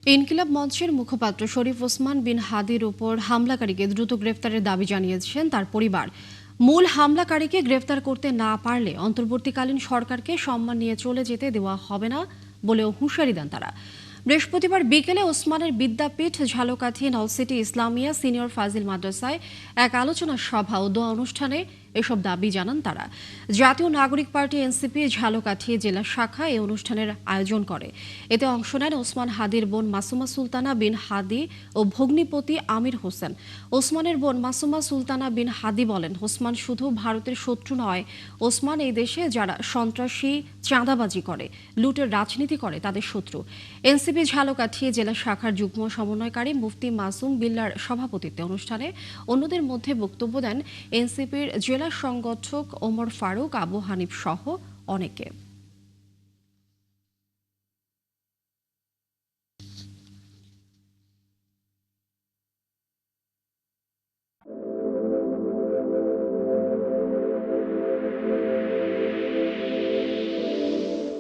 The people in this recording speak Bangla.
ইনকিলাব মঞ্চের মুখপাত্র শরীফ ওসমান বিন হাদির উপর হামলাকারীকে দ্রুত গ্রেফতারের দাবি জানিয়েছেন তার পরিবার। মূল হামলাকারীকে গ্রেফতার করতে না পারলে অন্তর্বর্তীকালীন সরকারকে সম্মান নিয়ে চলে যেতে দেওয়া হবে না বলেও হুঁশিয়ারি দেন তারা। বৃহস্পতিবার বিকেলে ওসমানের বিদ্যাপীঠ ঝালকাঠি নলসিটি ইসলামিয়া সিনিয়র ফাজিল মাদ্রাসায় এক আলোচনা সভা ও দোয়া অনুষ্ঠানে এসব দাবি জানান তারা। জাতীয় নাগরিক পার্টি এনসিপি ঝালকাঠি জেলা শাখা এই অনুষ্ঠানের আয়োজন করে। এতে অংশ নেন ওসমান হাদির বোন মাসুমা সুলতানা বিন হাদি ও ভগ্নিপতি আমির হোসেন। ওসমানের বোন মাসুমা সুলতানা বিন হাদি বলেন, ওসমান শুধু ভারতের শত্রু নয়, ওসমান এই দেশে যারা সন্ত্রাসী, চাঁদাবাজি করে, লুটের রাজনীতি করে তাদের শত্রু। এনসিপি ঝালকাঠি জেলা শাখার যুগ্ম সমন্বয়কারী মুফতি মাসুম বিল্লার সভাপতিত্বে অনুষ্ঠানে অন্যদের মধ্যে বক্তব্য দেন এনসিপির জেলা সংগঠক ওমর ফারুক, আবু হানিফ সহ অনেকে।